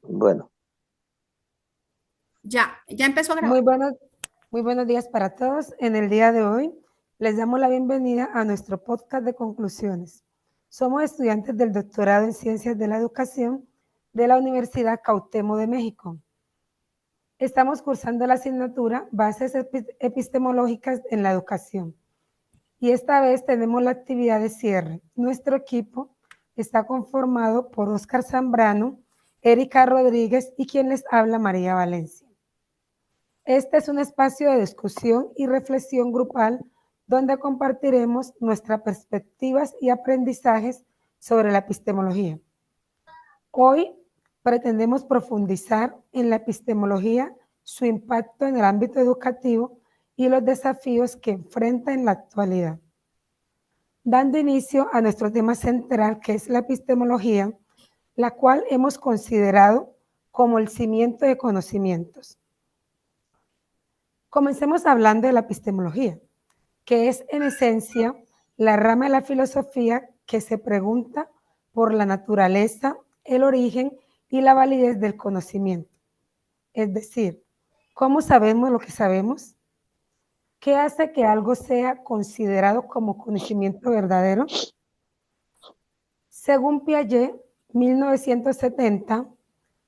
Bueno, Ya empezó a Muy grabar. buenos, muy buenos días para todos. En el día de hoy les damos la bienvenida a nuestro podcast de conclusiones. Somos estudiantes del doctorado en Ciencias de la Educación de la Universidad Cuauhtémoc de México. Estamos cursando la asignatura Bases Epistemológicas en la Educación y esta vez tenemos la actividad de cierre. Nuestro equipo está conformado por Óscar Zambrano, Erika Rodríguez y quien les habla, María Valencia. Este es un espacio de discusión y reflexión grupal donde compartiremos nuestras perspectivas y aprendizajes sobre la epistemología. Hoy pretendemos profundizar en la epistemología, su impacto en el ámbito educativo y los desafíos que enfrenta en la actualidad. Dando inicio a nuestro tema central, que es la epistemología, la cual hemos considerado como el cimiento de conocimientos. Comencemos hablando de la epistemología, que es en esencia la rama de la filosofía que se pregunta por la naturaleza, el origen y la validez del conocimiento. Es decir, ¿cómo sabemos lo que sabemos? ¿Qué hace que algo sea considerado como conocimiento verdadero? Según Piaget, 1970,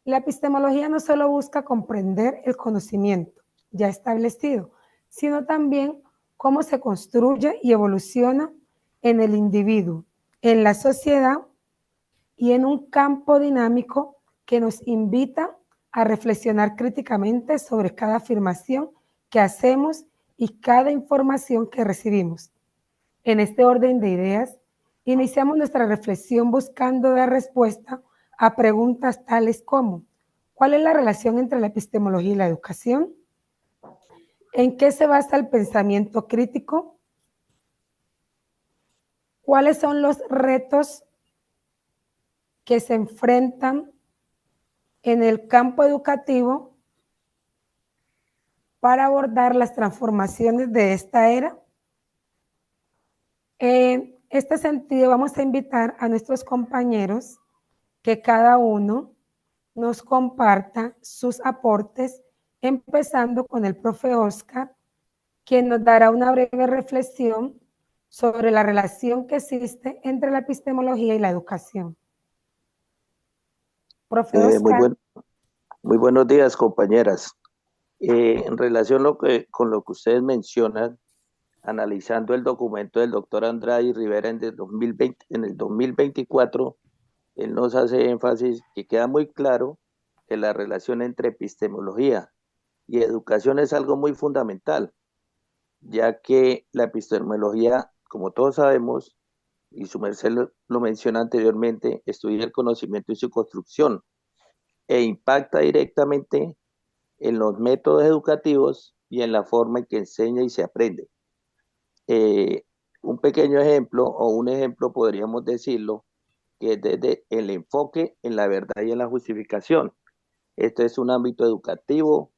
la epistemología no solo busca comprender el conocimiento ya establecido, sino también cómo se construye y evoluciona en el individuo, en la sociedad y en un campo dinámico que nos invita a reflexionar críticamente sobre cada afirmación que hacemos y cada información que recibimos. En este orden de ideas, iniciamos nuestra reflexión buscando dar respuesta a preguntas tales como: ¿cuál es la relación entre la epistemología y la educación? ¿En qué se basa el pensamiento crítico? ¿Cuáles son los retos que se enfrentan en el campo educativo para abordar las transformaciones de esta era? En este sentido, vamos a invitar a nuestros compañeros que cada uno nos comparta sus aportes, empezando con el profe Oscar, quien nos dará una breve reflexión sobre la relación que existe entre la epistemología y la educación. Profe eh, muy Oscar. buen, muy buenos días, compañeras. En relación con lo que ustedes mencionan, analizando el documento del doctor Andrade y Rivera en el 2024, él nos hace énfasis que queda muy claro que la relación entre epistemología y educación es algo muy fundamental, ya que la epistemología, como todos sabemos, y su merced lo menciona anteriormente, estudia el conocimiento y su construcción e impacta directamente en los métodos educativos y en la forma en que enseña y se aprende. Eh, un pequeño ejemplo o un ejemplo podríamos decirlo, que es desde el enfoque en la verdad y en la justificación. Esto es un ámbito educativo.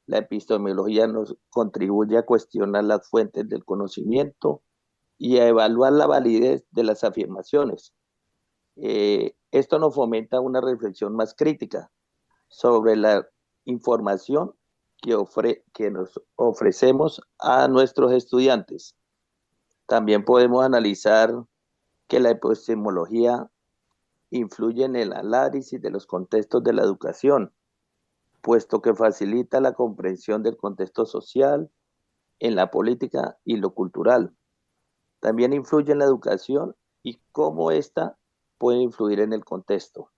La epistemología nos contribuye a cuestionar las fuentes del conocimiento y a evaluar la validez de las afirmaciones. Esto nos fomenta una reflexión más crítica sobre la información que nos ofrecemos a nuestros estudiantes. También podemos analizar que la epistemología influye en el análisis de los contextos de la educación, puesto que facilita la comprensión del contexto social, en la política y lo cultural. También influye en la educación y cómo ésta puede influir en el contexto.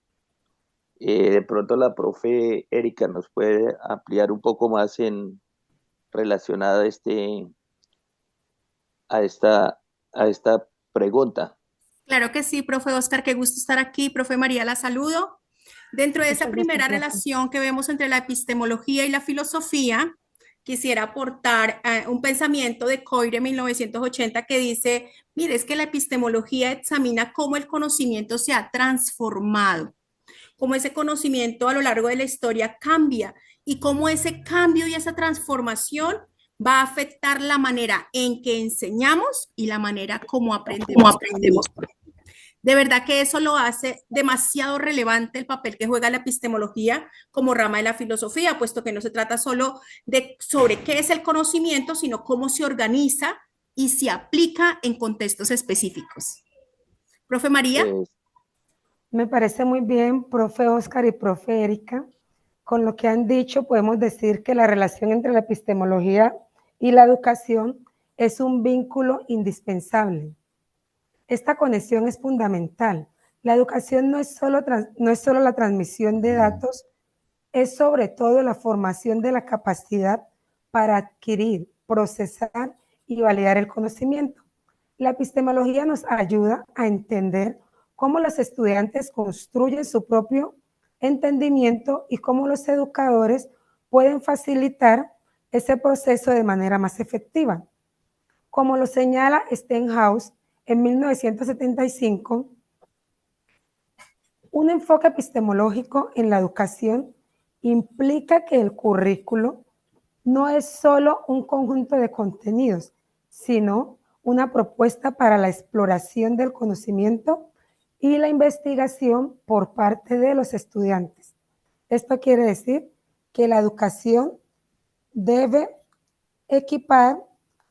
De pronto la profe Erika nos puede ampliar un poco más en relacionada a esta, a esta pregunta. Claro que sí, profe Oscar, qué gusto estar aquí. Profe María, la saludo. Dentro de esa Mucho gusto, primera profe. relación que vemos entre la epistemología y la filosofía, quisiera aportar un pensamiento de Coire 1980 que dice, mire, es que la epistemología examina cómo el conocimiento se ha transformado, cómo ese conocimiento a lo largo de la historia cambia y cómo ese cambio y esa transformación va a afectar la manera en que enseñamos y la manera como ¿Cómo aprendemos. aprendemos? De verdad que eso lo hace demasiado relevante el papel que juega la epistemología como rama de la filosofía, puesto que no se trata solo de sobre qué es el conocimiento, sino cómo se organiza y se aplica en contextos específicos. Profe María. Eh, Me parece muy bien, profe Oscar y profe Erika. Con lo que han dicho, podemos decir que la relación entre la epistemología y la educación es un vínculo indispensable. Esta conexión es fundamental. La educación no es solo la transmisión de datos, es sobre todo la formación de la capacidad para adquirir, procesar y validar el conocimiento. La epistemología nos ayuda a entender cómo los estudiantes construyen su propio entendimiento y cómo los educadores pueden facilitar ese proceso de manera más efectiva. Como lo señala Stenhouse en 1975, un enfoque epistemológico en la educación implica que el currículo no es solo un conjunto de contenidos, sino una propuesta para la exploración del conocimiento y la investigación por parte de los estudiantes. Esto quiere decir que la educación debe equipar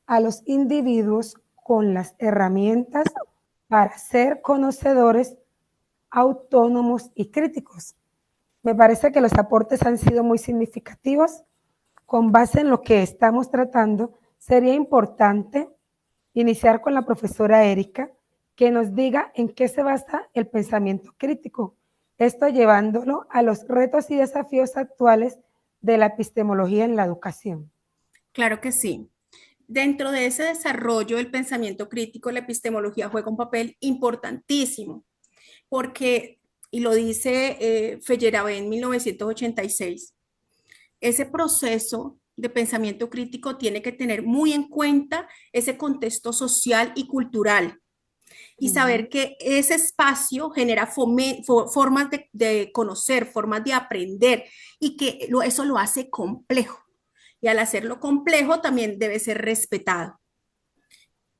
a los individuos con las herramientas para ser conocedores, autónomos y críticos. Me parece que los aportes han sido muy significativos. Con base en lo que estamos tratando, sería importante iniciar con la profesora Erika, que nos diga en qué se basa el pensamiento crítico, esto llevándolo a los retos y desafíos actuales de la epistemología en la educación. Claro que sí. Dentro de ese desarrollo del pensamiento crítico, la epistemología juega un papel importantísimo, porque, y lo dice Feyerabend en 1986, ese proceso de pensamiento crítico tiene que tener muy en cuenta ese contexto social y cultural y saber que ese espacio genera formas de conocer, formas de aprender y que eso lo hace complejo. Y al hacerlo complejo también debe ser respetado.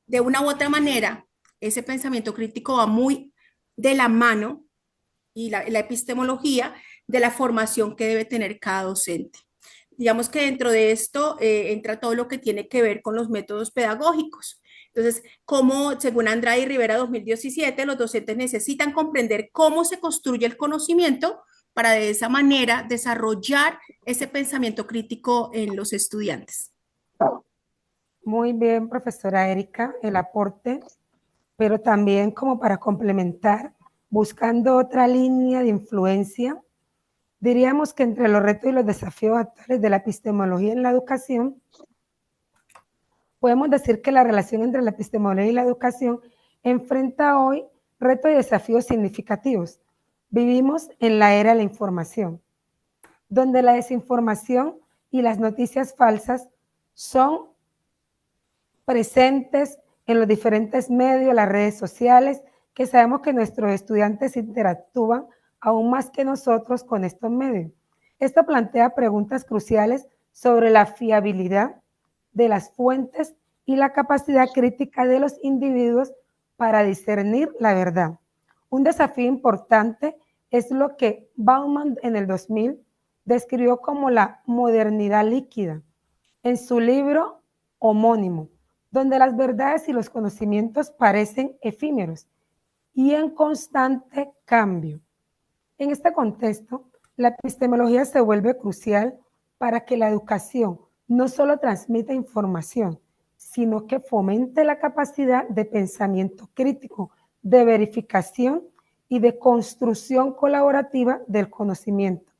De una u otra manera, ese pensamiento crítico va muy de la mano y la epistemología de la formación que debe tener cada docente. Digamos que dentro de esto entra todo lo que tiene que ver con los métodos pedagógicos. Entonces, como según Andrade y Rivera 2017, los docentes necesitan comprender cómo se construye el conocimiento para de esa manera desarrollar ese pensamiento crítico en los estudiantes. Muy bien, profesora Erika, el aporte, pero también como para complementar, buscando otra línea de influencia, diríamos que entre los retos y los desafíos actuales de la epistemología en la educación, podemos decir que la relación entre la epistemología y la educación enfrenta hoy retos y desafíos significativos. Vivimos en la era de la información, donde la desinformación y las noticias falsas son presentes en los diferentes medios, las redes sociales, que sabemos que nuestros estudiantes interactúan aún más que nosotros con estos medios. Esto plantea preguntas cruciales sobre la fiabilidad de las fuentes y la capacidad crítica de los individuos para discernir la verdad. Un desafío importante es lo que Bauman en el 2000 describió como la modernidad líquida en su libro homónimo, donde las verdades y los conocimientos parecen efímeros y en constante cambio. En este contexto, la epistemología se vuelve crucial para que la educación no solo transmita información, sino que fomente la capacidad de pensamiento crítico, de verificación y de construcción colaborativa del conocimiento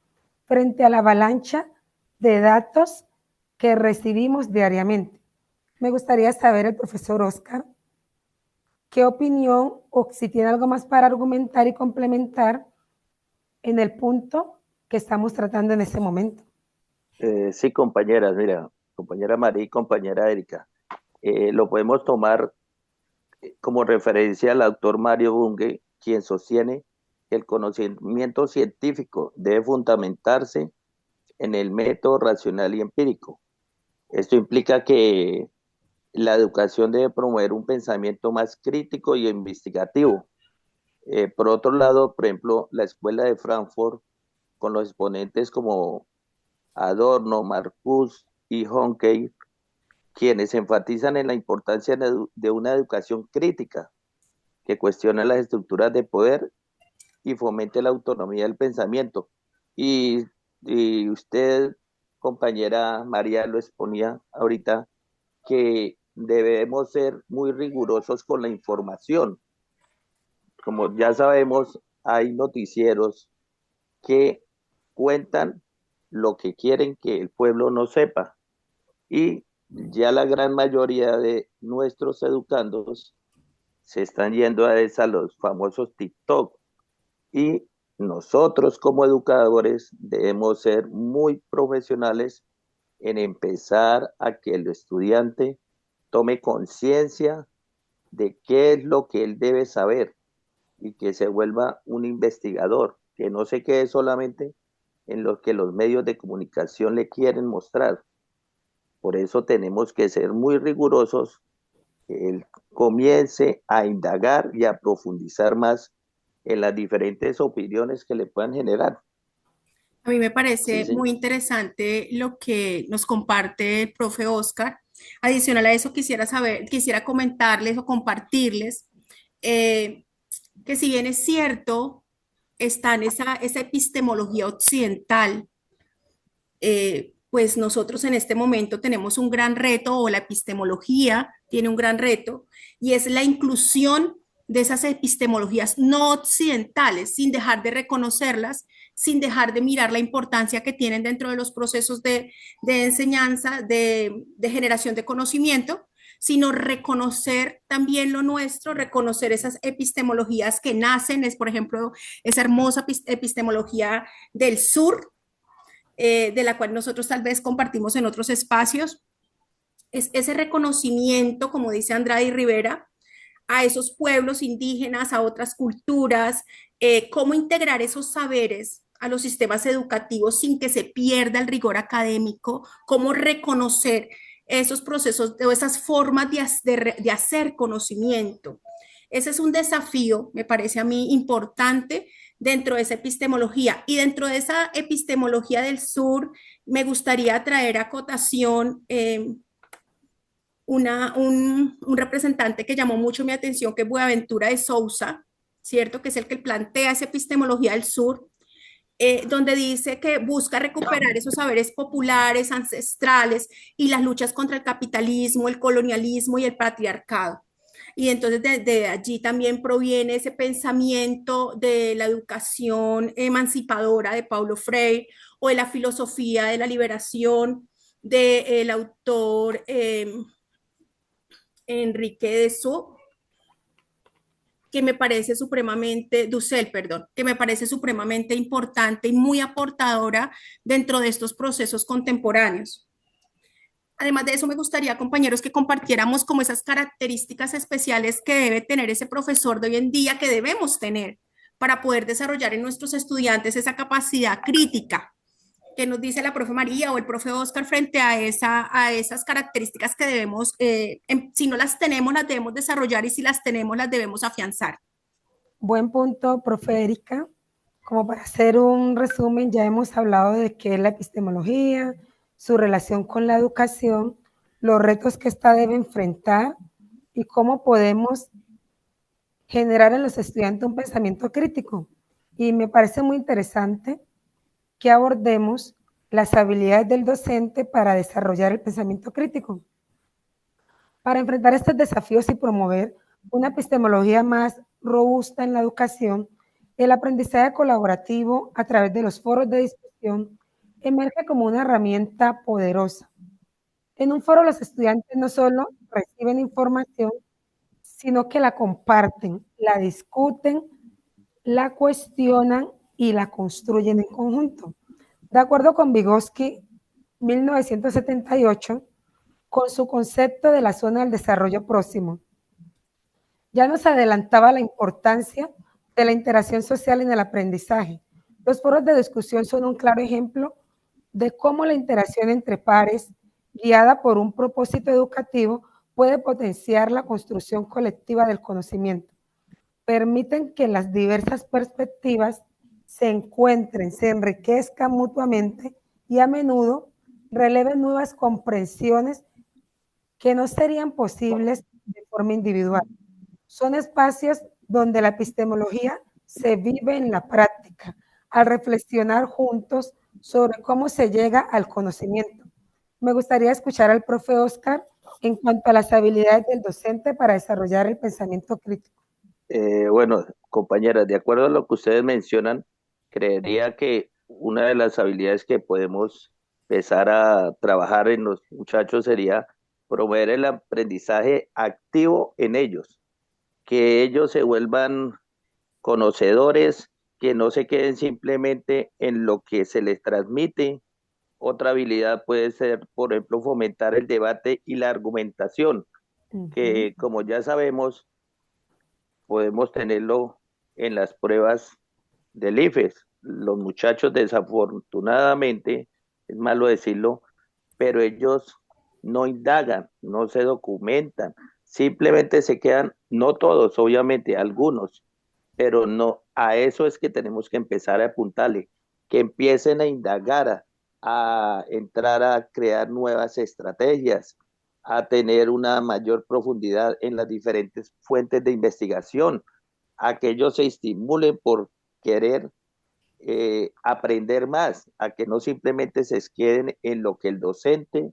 frente a la avalancha de datos que recibimos diariamente. Me gustaría saber, el profesor Oscar, qué opinión o si tiene algo más para argumentar y complementar en el punto que estamos tratando en ese momento. sí, compañeras, mira, compañera María y compañera Erika, lo podemos tomar como referencia al autor Mario Bunge, quien sostiene que el conocimiento científico debe fundamentarse en el método racional y empírico. Esto implica que la educación debe promover un pensamiento más crítico y investigativo, Por otro lado, por ejemplo, la Escuela de Frankfurt, con los exponentes como Adorno, Marcuse y Honkey, quienes enfatizan en la importancia de una educación crítica que cuestione las estructuras de poder y fomente la autonomía del pensamiento. Y, y usted, compañera María, lo exponía ahorita, que debemos ser muy rigurosos con la información. Como ya sabemos, hay noticieros que cuentan lo que quieren que el pueblo no sepa. Y ya la gran mayoría de nuestros educandos se están yendo a los famosos TikTok. Y nosotros como educadores debemos ser muy profesionales en empezar a que el estudiante tome conciencia de qué es lo que él debe saber y que se vuelva un investigador, que no se quede solamente en lo que los medios de comunicación le quieren mostrar. Por eso tenemos que ser muy rigurosos, que él comience a indagar y a profundizar más en las diferentes opiniones que le puedan generar. A mí me Sí, parece sí. muy interesante lo que nos comparte el profe Oscar. Adicional a eso, quisiera comentarles o compartirles eh, que si bien es cierto, está en esa epistemología occidental, pues nosotros en este momento tenemos un gran reto, o la epistemología tiene un gran reto, y es la inclusión de esas epistemologías no occidentales, sin dejar de reconocerlas, sin dejar de mirar la importancia que tienen dentro de los procesos de enseñanza, de generación de conocimiento, sino reconocer también lo nuestro, reconocer esas epistemologías que nacen, es por ejemplo esa hermosa epistemología del sur, de la cual nosotros tal vez compartimos en otros espacios, es ese reconocimiento, como dice Andrade Rivera, a esos pueblos indígenas, a otras culturas, cómo integrar esos saberes a los sistemas educativos sin que se pierda el rigor académico, cómo reconocer esos procesos o esas formas de hacer conocimiento. Ese es un desafío, me parece a mí, importante dentro de esa epistemología. Y dentro de esa epistemología del sur, me gustaría traer a cotación un representante que llamó mucho mi atención, que es Buenaventura de Sousa, ¿cierto? Que es el que plantea esa epistemología del sur, donde dice que busca recuperar esos saberes populares, ancestrales y las luchas contra el capitalismo, el colonialismo y el patriarcado. Y entonces de allí también proviene ese pensamiento de la educación emancipadora de Paulo Freire o de la filosofía de la liberación del autor Enrique de Sceaux, que me parece supremamente, Dussel, perdón, que me parece supremamente importante y muy aportadora dentro de estos procesos contemporáneos. Además de eso, me gustaría, compañeros, que compartiéramos como esas características especiales que debe tener ese profesor de hoy en día, que debemos tener para poder desarrollar en nuestros estudiantes esa capacidad crítica que nos dice la profe María o el profe Oscar frente a esas características que debemos, si no las tenemos, las debemos desarrollar, y si las tenemos, las debemos afianzar. Buen punto, profe Erika. Como para hacer un resumen, ya hemos hablado de qué es la epistemología, su relación con la educación, los retos que ésta debe enfrentar y cómo podemos generar en los estudiantes un pensamiento crítico. Y me parece muy interesante que abordemos las habilidades del docente para desarrollar el pensamiento crítico. Para enfrentar estos desafíos y promover una epistemología más robusta en la educación, el aprendizaje colaborativo a través de los foros de discusión emerge como una herramienta poderosa. En un foro los estudiantes no solo reciben información, sino que la comparten, la discuten, la cuestionan y la construyen en conjunto. De acuerdo con Vygotsky, 1978, con su concepto de la zona del desarrollo próximo, ya nos adelantaba la importancia de la interacción social en el aprendizaje. Los foros de discusión son un claro ejemplo de cómo la interacción entre pares, guiada por un propósito educativo, puede potenciar la construcción colectiva del conocimiento. permiten que las diversas perspectivas se encuentren, se enriquezcan mutuamente y a menudo releven nuevas comprensiones que no serían posibles de forma individual. Son espacios donde la epistemología se vive en la práctica, al reflexionar juntos sobre cómo se llega al conocimiento. Me gustaría escuchar al profe Oscar en cuanto a las habilidades del docente para desarrollar el pensamiento crítico. Bueno, compañeras, de acuerdo a lo que ustedes mencionan, creería que una de las habilidades que podemos empezar a trabajar en los muchachos sería promover el aprendizaje activo en ellos, que ellos se vuelvan conocedores, que no se queden simplemente en lo que se les transmite. Otra habilidad puede ser, por ejemplo, fomentar el debate y la argumentación, que como ya sabemos, podemos tenerlo en las pruebas del IFES. Los muchachos desafortunadamente, es malo decirlo, pero ellos no indagan, no se documentan, simplemente se quedan, no todos, obviamente, algunos, pero no, a eso es que tenemos que empezar a apuntarle, que empiecen a indagar, a entrar a crear nuevas estrategias, a tener una mayor profundidad en las diferentes fuentes de investigación, a que ellos se estimulen por querer aprender más, a que no simplemente se queden en lo que el docente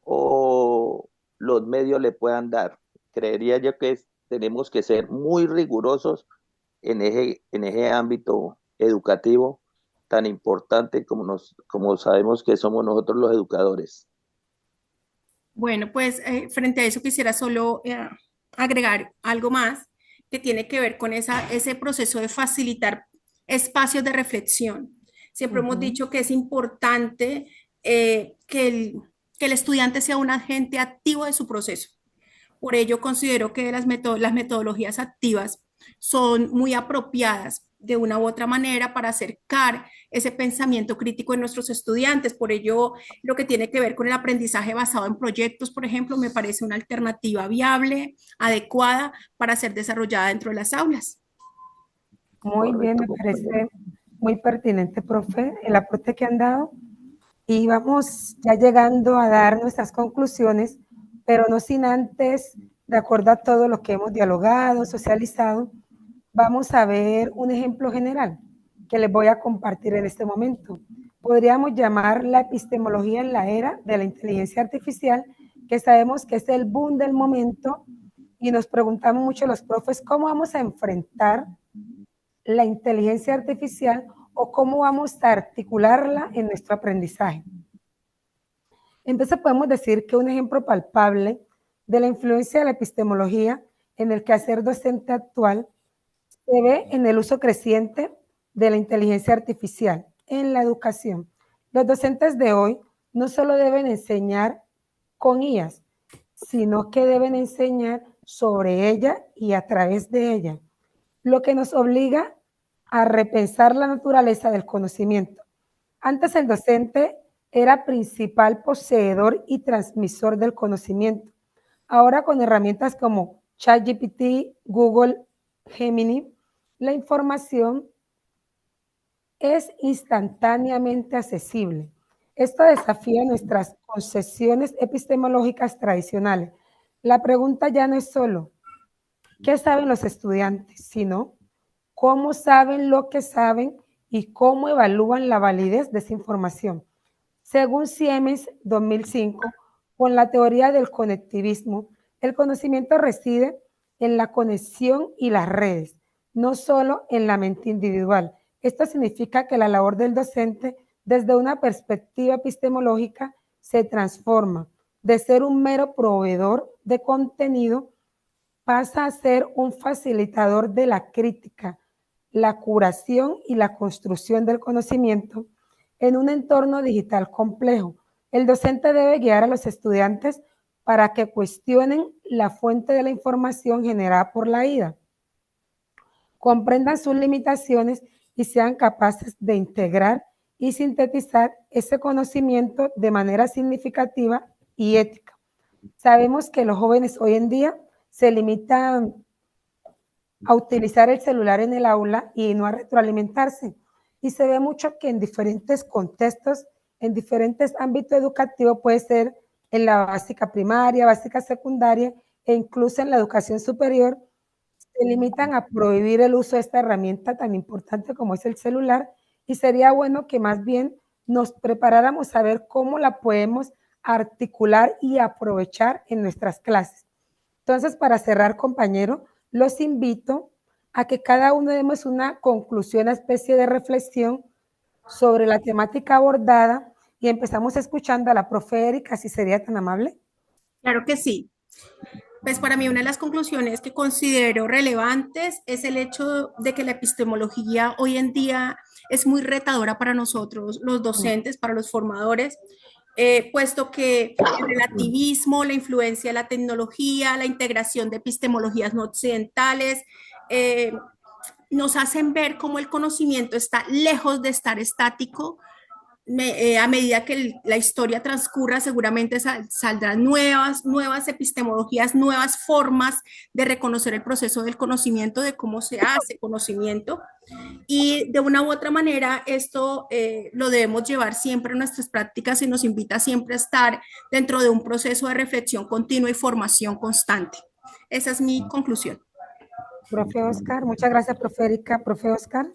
o los medios le puedan dar. Creería yo que tenemos que ser muy rigurosos en ese ámbito educativo tan importante como sabemos que somos nosotros los educadores. Bueno, pues frente a eso quisiera solo agregar algo más que tiene que ver con ese proceso de facilitar espacios de reflexión. Siempre hemos dicho que es importante que el estudiante sea un agente activo de su proceso. Por ello, considero que las metodologías activas son muy apropiadas de una u otra manera para acercar ese pensamiento crítico en nuestros estudiantes. Por ello, lo que tiene que ver con el aprendizaje basado en proyectos, por ejemplo, me parece una alternativa viable, adecuada para ser desarrollada dentro de las aulas. Muy bien, Correcto, me compañero. parece muy pertinente, profe, el aporte que han dado. Y vamos ya llegando a dar nuestras conclusiones, pero no sin antes, de acuerdo a todo lo que hemos dialogado, socializado, vamos a ver un ejemplo general que les voy a compartir en este momento. Podríamos llamar la epistemología en la era de la inteligencia artificial, que sabemos que es el boom del momento y nos preguntamos mucho los profes cómo vamos a enfrentar la inteligencia artificial o cómo vamos a articularla en nuestro aprendizaje. Entonces podemos decir que un ejemplo palpable de la influencia de la epistemología en el quehacer docente actual se ve en el uso creciente de la inteligencia artificial en la educación. Los docentes de hoy no solo deben enseñar con IAS, sino que deben enseñar sobre ella y a través de ella, lo que nos obliga a repensar la naturaleza del conocimiento. Antes el docente era principal poseedor y transmisor del conocimiento. Ahora con herramientas como ChatGPT, Google, Gemini, la información es instantáneamente accesible. Esto desafía nuestras concepciones epistemológicas tradicionales. La pregunta ya no es solo, ¿qué saben los estudiantes? Sino, ¿cómo saben lo que saben y cómo evalúan la validez de esa información? Según Siemens 2005, con la teoría del conectivismo, el conocimiento reside en la conexión y las redes, no solo en la mente individual. Esto significa que la labor del docente, desde una perspectiva epistemológica, se transforma de ser un mero proveedor de contenido, pasa a ser un facilitador de la crítica, la curación y la construcción del conocimiento en un entorno digital complejo. El docente debe guiar a los estudiantes para que cuestionen la fuente de la información generada por la IA, comprendan sus limitaciones y sean capaces de integrar y sintetizar ese conocimiento de manera significativa y ética. Sabemos que los jóvenes hoy en día se limitan a utilizar el celular en el aula y no a retroalimentarse. Y se ve mucho que en diferentes contextos, en diferentes ámbitos educativos, puede ser en la básica primaria, básica secundaria e incluso en la educación superior, se limitan a prohibir el uso de esta herramienta tan importante como es el celular, y sería bueno que más bien nos preparáramos a ver cómo la podemos articular y aprovechar en nuestras clases. Entonces, para cerrar, compañero, los invito a que cada uno demos una conclusión, una especie de reflexión sobre la temática abordada, y empezamos escuchando a la profe Erika, si sería tan amable. Claro que sí. Pues para mí una de las conclusiones que considero relevantes es el hecho de que la epistemología hoy en día es muy retadora para nosotros, los docentes, para los formadores, puesto que el relativismo, la influencia de la tecnología, la integración de epistemologías no occidentales, nos hacen ver cómo el conocimiento está lejos de estar estático. A medida que la historia transcurra, seguramente saldrán nuevas epistemologías, nuevas formas de reconocer el proceso del conocimiento, de cómo se hace conocimiento. Y de una u otra manera, esto lo debemos llevar siempre en nuestras prácticas y nos invita siempre a estar dentro de un proceso de reflexión continua y formación constante. Esa es mi conclusión. Profe Oscar, muchas gracias, profe Erika. Profe Oscar.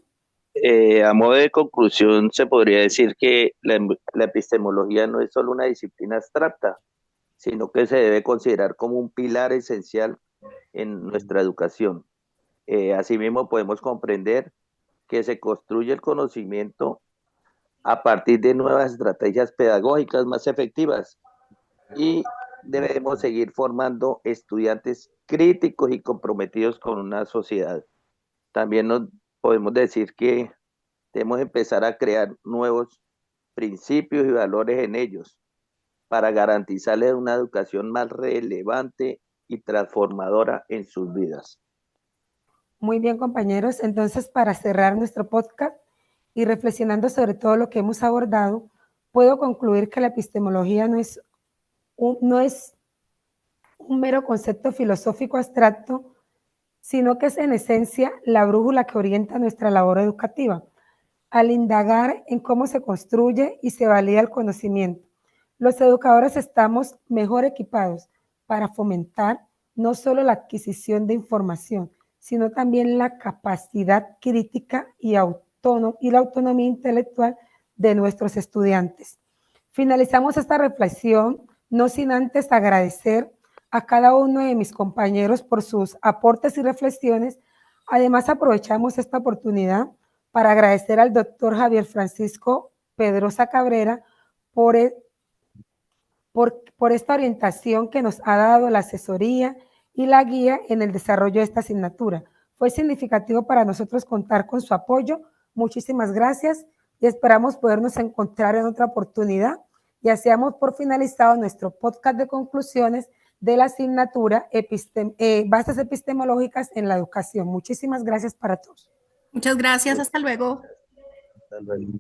A modo de conclusión, se podría decir que la epistemología no es solo una disciplina abstracta, sino que se debe considerar como un pilar esencial en nuestra educación. Asimismo, podemos comprender que se construye el conocimiento a partir de nuevas estrategias pedagógicas más efectivas, y debemos seguir formando estudiantes críticos y comprometidos con una sociedad. También nos podemos decir que debemos empezar a crear nuevos principios y valores en ellos para garantizarles una educación más relevante y transformadora en sus vidas. Muy bien, compañeros. Entonces, para cerrar nuestro podcast y reflexionando sobre todo lo que hemos abordado, puedo concluir que la epistemología no es un mero concepto filosófico abstracto, sino que es en esencia la brújula que orienta nuestra labor educativa. Al indagar en cómo se construye y se valida el conocimiento, los educadores estamos mejor equipados para fomentar no solo la adquisición de información, sino también la capacidad crítica y la autonomía intelectual de nuestros estudiantes. Finalizamos esta reflexión, no sin antes agradecer a cada uno de mis compañeros por sus aportes y reflexiones. Además, aprovechamos esta oportunidad para agradecer al doctor Javier Francisco Pedrosa Cabrera por esta orientación que nos ha dado, la asesoría y la guía en el desarrollo de esta asignatura. Fue significativo para nosotros contar con su apoyo. Muchísimas gracias y esperamos podernos encontrar en otra oportunidad. Y así damos por finalizado nuestro podcast de conclusiones de la asignatura Bases Epistemológicas en la Educación. Muchísimas gracias para todos. Muchas gracias. Hasta luego. Hasta luego.